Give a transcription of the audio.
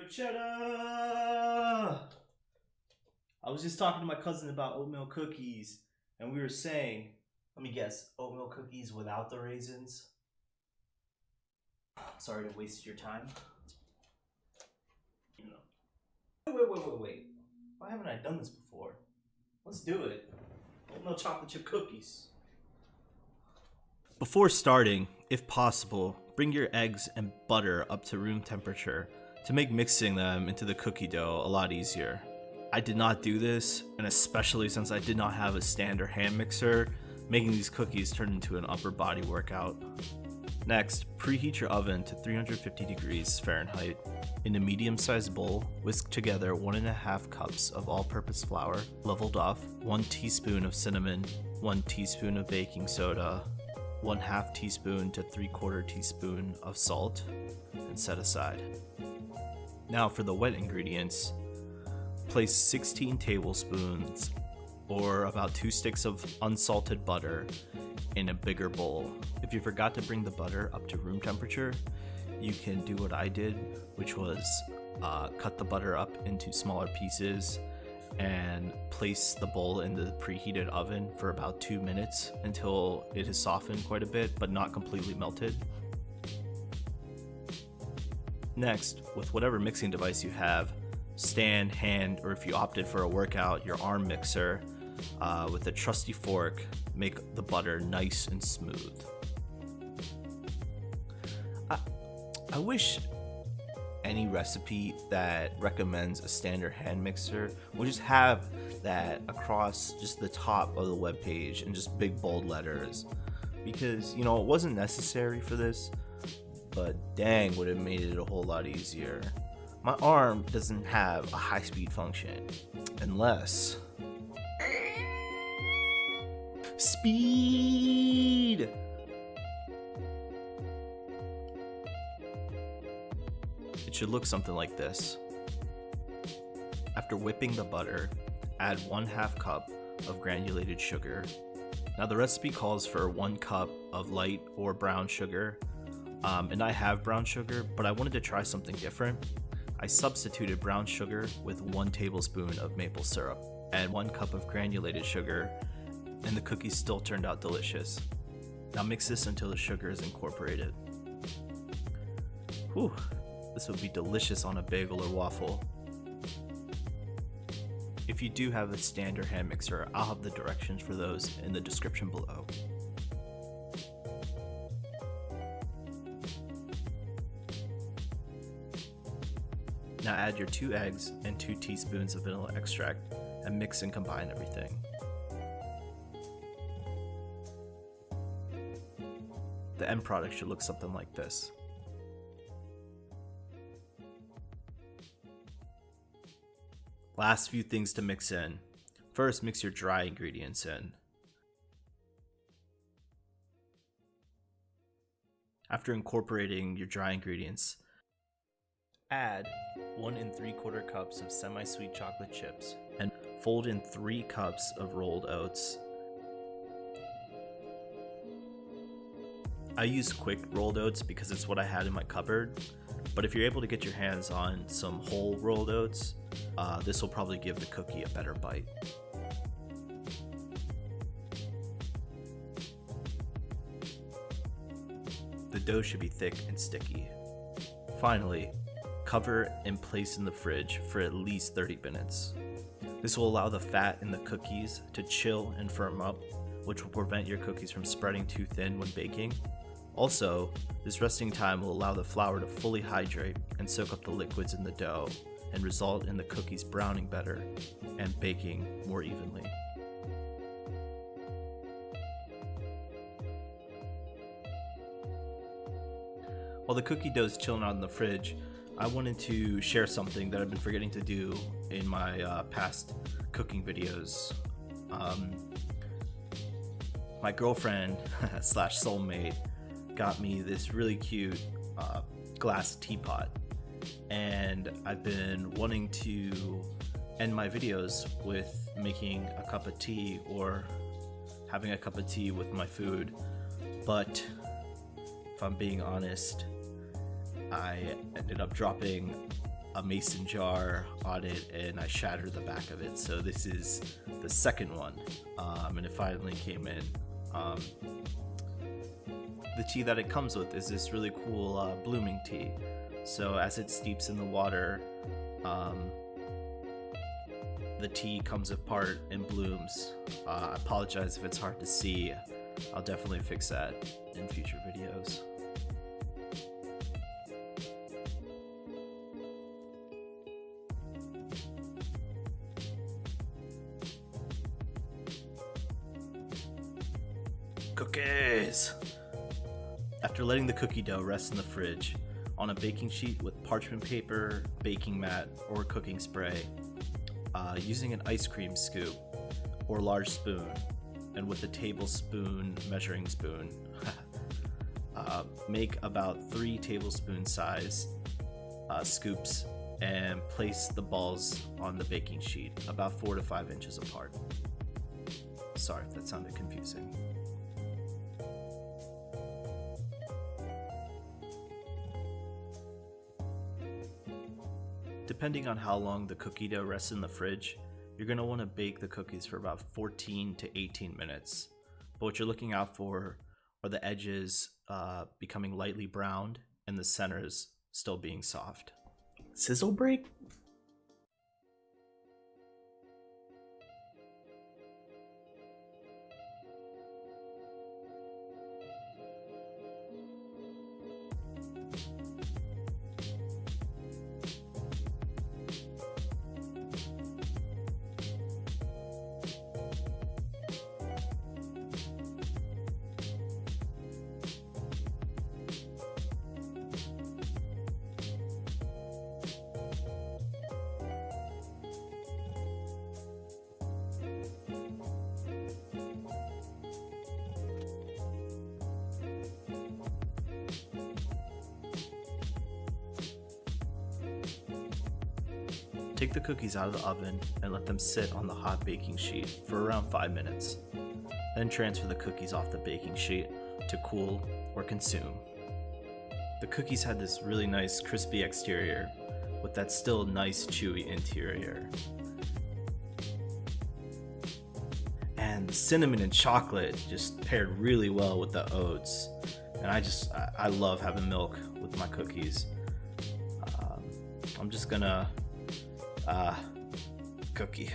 Cheddahh! I was just talking to my cousin about oatmeal cookies, and we were saying, let me guess, oatmeal cookies without the raisins? Sorry to waste your time. Wait. Why haven't I done this before? Let's do it. Oatmeal chocolate chip cookies. Before starting, if possible, bring your eggs and butter up to room temperature to make mixing them into the cookie dough a lot easier. I did not do this, and especially since I did not have a stand or hand mixer, making these cookies turned into an upper body workout. Next, preheat your oven to 350 degrees Fahrenheit. In a medium-sized bowl, whisk together 1.5 cups of all-purpose flour, leveled off, 1 teaspoon of cinnamon, 1 teaspoon of baking soda, 1/2 teaspoon to 3/4 teaspoon of salt, and set aside. Now for the wet ingredients, place 16 tablespoons, or about 2 sticks of unsalted butter, in a bigger bowl. If you forgot to bring the butter up to room temperature, you can do what I did, which was cut the butter up into smaller pieces and place the bowl in the preheated oven for about 2 minutes until it has softened quite a bit but not completely melted. Next, with whatever mixing device you have, stand, hand, or if you opted for a workout, your arm mixer, with a trusty fork, make the butter nice and smooth. I wish any recipe that recommends a standard hand mixer will just have that across just the top of the web page in just big bold letters, because it wasn't necessary for this, but dang would have made it a whole lot easier. My arm doesn't have a high-speed function unless speed. It should look something like this. After whipping the butter, add 1/2 cup of granulated sugar. Now the recipe calls for 1 cup of light or brown sugar, and I have brown sugar, but I wanted to try something different. I substituted brown sugar with 1 tablespoon of maple syrup and 1 cup of granulated sugar, and the cookies still turned out delicious. Now mix this until the sugar is incorporated. Whew. This would be delicious on a bagel or waffle. If you do have a stand or hand mixer, I'll have the directions for those in the description below. Now add your 2 eggs and 2 teaspoons of vanilla extract and mix and combine everything. The end product should look something like this. Last few things to mix in. First, mix your dry ingredients in. After incorporating your dry ingredients, add 1 3/4 cups of semi-sweet chocolate chips and fold in 3 cups of rolled oats. I use quick rolled oats because it's what I had in my cupboard, but if you're able to get your hands on some whole rolled oats, this will probably give the cookie a better bite. The dough should be thick and sticky. Finally, cover and place in the fridge for at least 30 minutes. This will allow the fat in the cookies to chill and firm up, which will prevent your cookies from spreading too thin when baking. Also, this resting time will allow the flour to fully hydrate and soak up the liquids in the dough and result in the cookies browning better and baking more evenly. While the cookie dough is chilling out in the fridge, I wanted to share something that I've been forgetting to do in my past cooking videos. My girlfriend slash soulmate got me this really cute glass teapot, and I've been wanting to end my videos with making a cup of tea or having a cup of tea with my food, but if I'm being honest, I ended up dropping a mason jar on it and I shattered the back of it. So this is the second one, and it finally came in. The tea that it comes with is this really cool blooming tea. So as it steeps in the water, the tea comes apart and blooms. I apologize if it's hard to see. I'll definitely fix that in future videos. Cookies! After letting the cookie dough rest in the fridge, on a baking sheet with parchment paper, baking mat, or cooking spray, using an ice cream scoop or large spoon, and with a tablespoon measuring spoon, make about 3 tablespoon size scoops and place the balls on the baking sheet about 4 to 5 inches apart. Sorry if that sounded confusing. Depending on how long the cookie dough rests in the fridge, you're going to want to bake the cookies for about 14 to 18 minutes. But what you're looking out for are the edges becoming lightly browned and the centers still being soft. Sizzle break? Take the cookies out of the oven and let them sit on the hot baking sheet for around 5 minutes. Then transfer the cookies off the baking sheet to cool or consume. The cookies had this really nice crispy exterior with that still nice chewy interior. And the cinnamon and chocolate just paired really well with the oats. And I love having milk with my cookies. I'm just gonna cookie.